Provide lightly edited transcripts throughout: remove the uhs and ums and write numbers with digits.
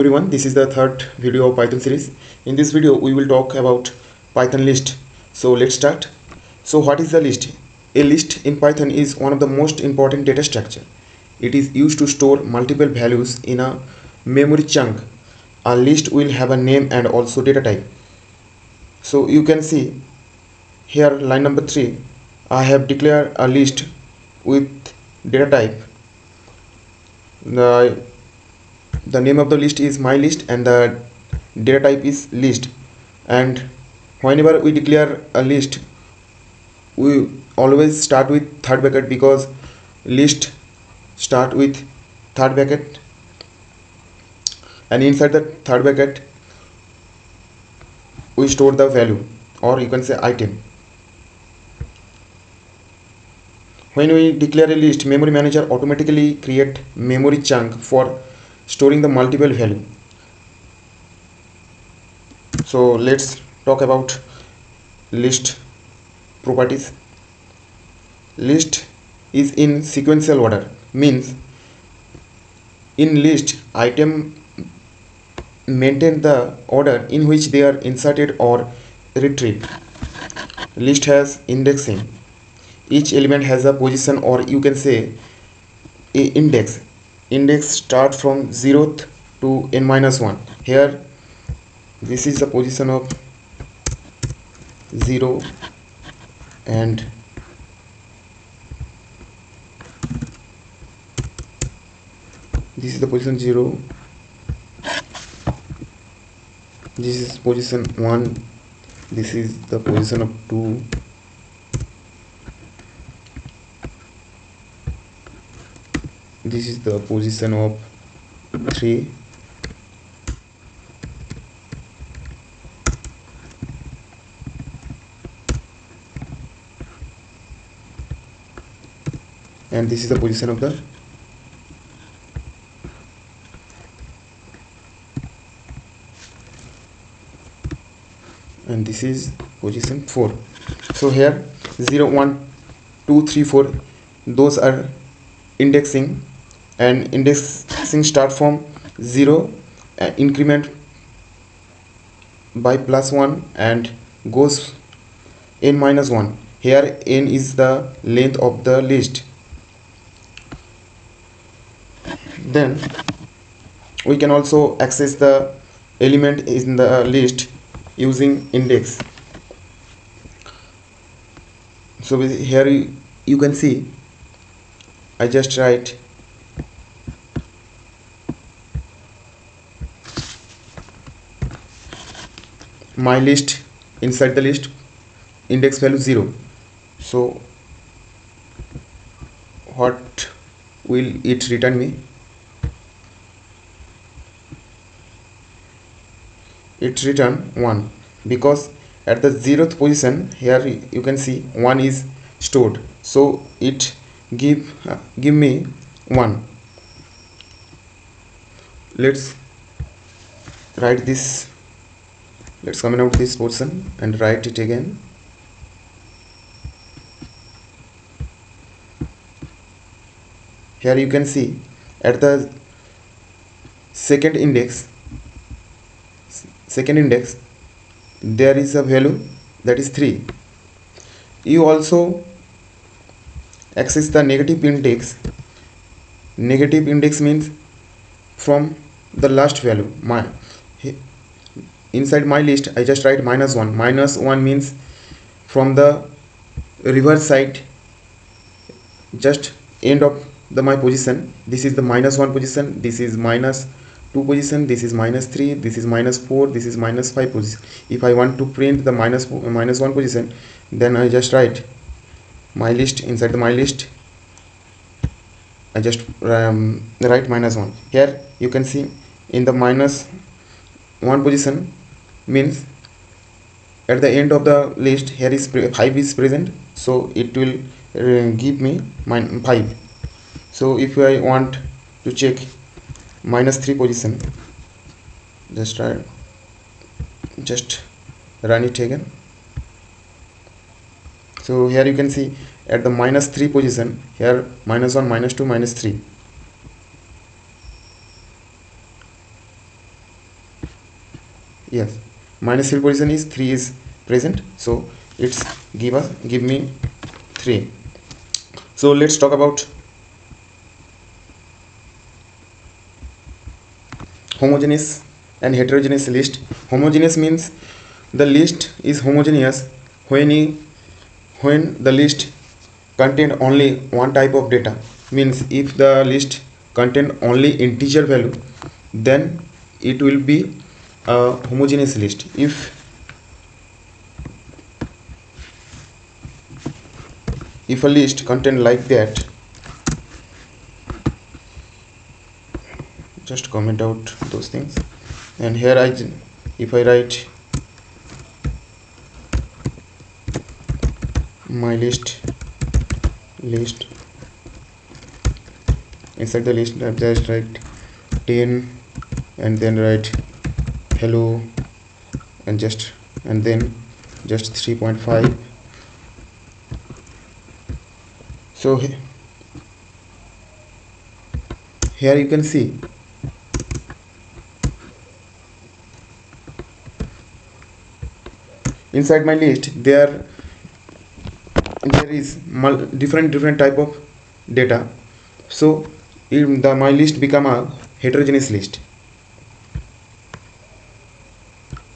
Everyone, this is the third video of Python series. In this video we will talk about Python list. So let's start. So what is the list? A list in Python is one of the most important data structure. It is used to store multiple values in a memory chunk. A list will have a name and also data type. So you can see here line number 3, I have declared a list with data type. The name of the list is my list and the data type is list. And whenever we declare a list, we always start with third bracket because list start with third bracket, and inside the third bracket we store the value, or you can say item. When we declare a list, memory manager automatically create memory chunk for storing the multiple value. So let's talk about list properties. List is in sequential order, means in list item maintain the order in which they are inserted or retrieved. List has indexing. Each element has a position, or you can say a index. Index start from 0th to n-1. Here this is the position of 0, and this is the position 0, this is position 1, this is the position of 2, this is the position of 3, and this is the position of the and this is position 4. So here 0 1 2 3 4, those are indexing, and indexing start from 0, increment by +1 and goes n-1. Here n is the length of the list. Then we can also access the element in the list using index. So here you can see I just write my list, inside the list index value 0. So what will it return me? It return 1, because at the 0th position here you can see 1 is stored, so it give me 1. Let's write this. Let's comment out this portion and write it again. Here you can see at the second index there is a value that is 3. You also access the negative index. Negative index means from the last value. Inside my list I just write -1. -1 means from the reverse side, just end of my position. This is the -1 position, this is -2 position, this is -3, this is -4, this is -5 position. If I want to print the -1 position, then I just write my list. Inside the my list I just write -1. Here you can see in the -1 position means at the end of the list here is 5 is present, so it will give me 5. So if I want to check -3 position, just run it again. So here you can see at the -3 position, here -1, -2, -3. Yes, minus 3 position is 3 is present, so it's give me 3. So let's talk about homogeneous and heterogeneous list. Homogeneous means the list is homogeneous when the list contain only one type of data. Means if the list contain only integer value, then it will be a homogeneous list. If a list contain like that, just comment out those things. And here if I write my list inside the list, I just write 10 and then write hello and then just 3.5. so here you can see inside my list there is different type of data. So my list become a heterogeneous list.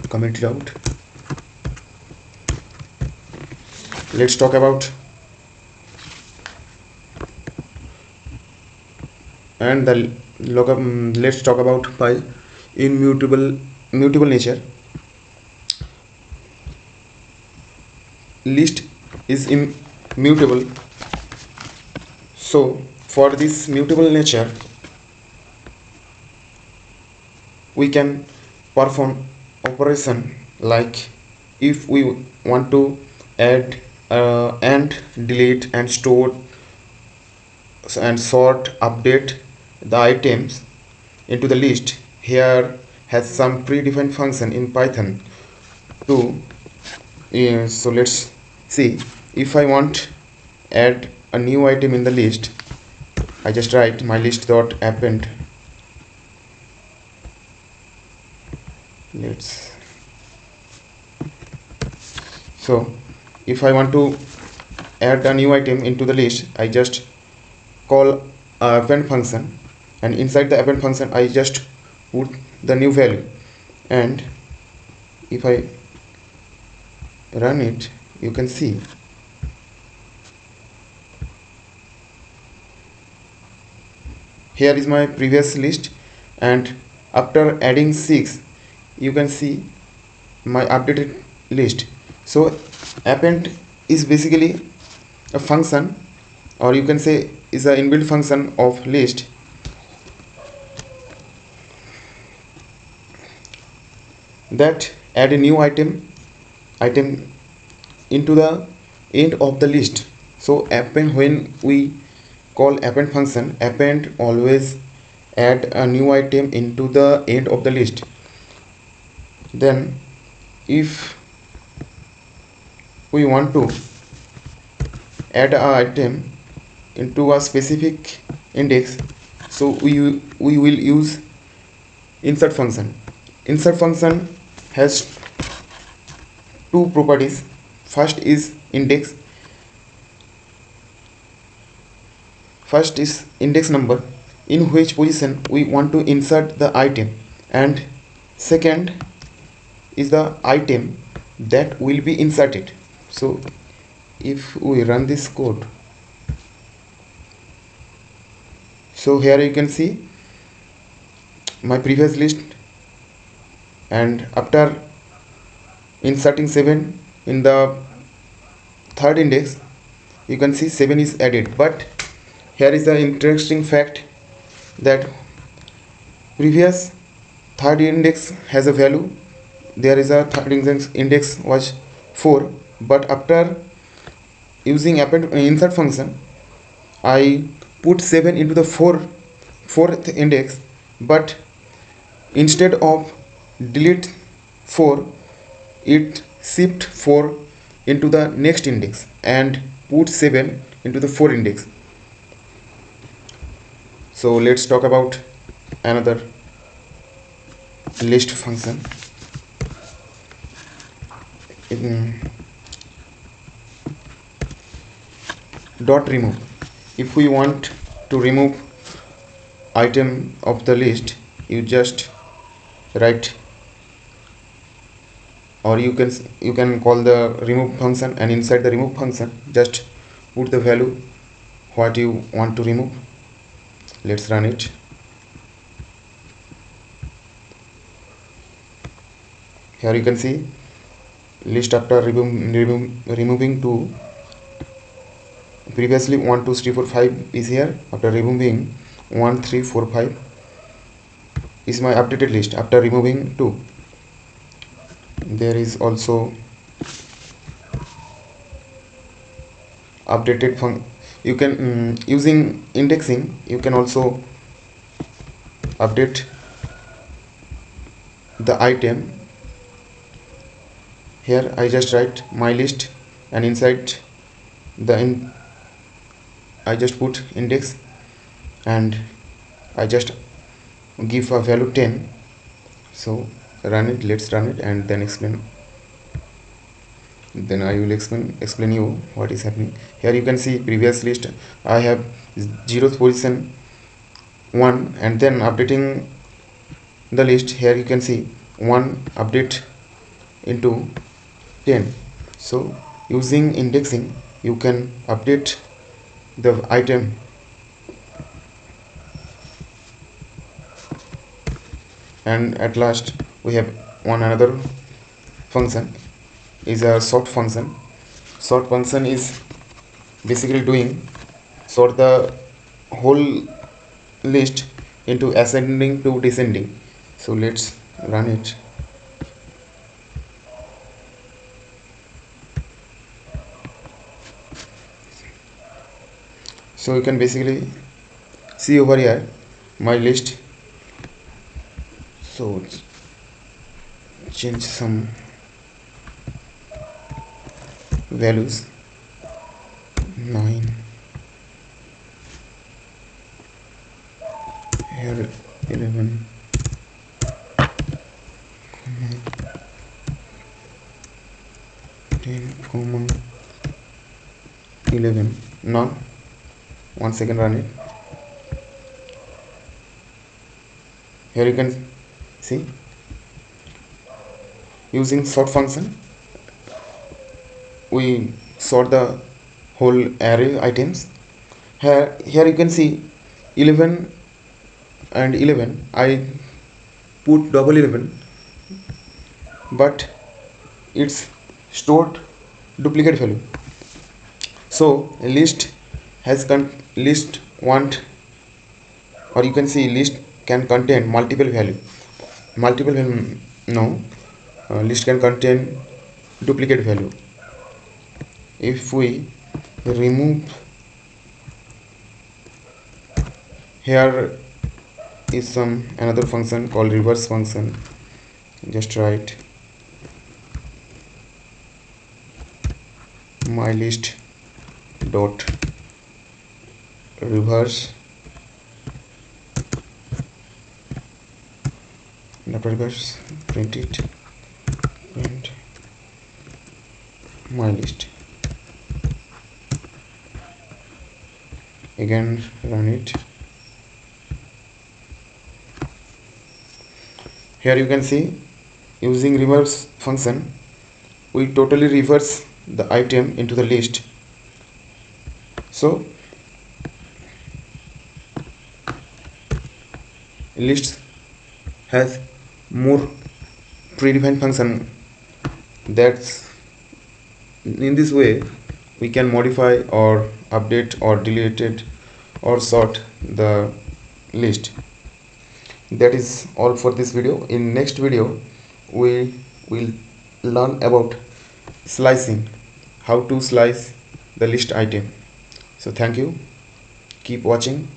Comment it out. Let's talk about let's talk about by mutable nature. List is immutable, so for this mutable nature we can perform operation like if we want to add and delete and store and sort update the items into the list. Here has some predefined function in Python to so let's see. If I want add a new item in the list, I just write my list dot append. So if I want to add a new item into the list, I just call append function, and inside the append function I just put the new value, and if I run it, you can see here is my previous list, and after adding 6 you can see my updated list. So append is basically a function, or you can say is an inbuilt function of list that add a new item into the end of the list. So append, when we call append function, append always add a new item into the end of the list. Then if we want to add an item into a specific index, so we will use insert function. Insert function has two properties. First is index number, in which position we want to insert the item, and second is the item that will be inserted. So if we run this code, so here you can see my previous list, and after inserting 7 in the third index, you can see 7 is added. But here is the interesting fact that previous third index has a value. There is a third index was 4, but after using append insert function, I put 7 into the fourth index, but instead of delete 4, it shift 4 into the next index and put 7 into the 4 index. So let's talk about another list function. dot remove. If we want to remove item of the list, you just write, or you can call the remove function, and inside the remove function just put the value what you want to remove. Let's run it. Here you can see list after removing 2. Previously 1 2 3 4 5 is here. After removing 1 3 4 5 is my updated list after removing 2. There is also updated you can using indexing you can also update the item. Here I just write my list, and inside the I just put index, and I just give a value 10. So run it. Let's run it and then explain. Then I will explain you what is happening. Here you can see previous list I have 0th position 1, and then updating the list. Here you can see 1 update into 10. So using indexing you can update the item. And at last we have one another function, is a sort function. Sort function is basically doing sort the whole list into ascending to descending. So let's run it. So you can basically see over here my list. So change some values, 9, here 11, 10, 11. Now once again run it. Here you can see using sort function we sort the whole array items. Here you can see 11 and 11. I put double 11, but it's stored duplicate value. So list has list want, or you can see list can contain multiple value. No, list can contain duplicate value. If we remove, here is some another function called reverse function. Just write my list dot reverse, not reverse, print it, print my list. Again run it. Here you can see using reverse function we totally reverse the item into the list. So list has more predefined function. That's in this way we can modify or update or delete it or sort the list. That is all for this video. In next video we will learn about slicing, how to slice the list item. So thank you, keep watching.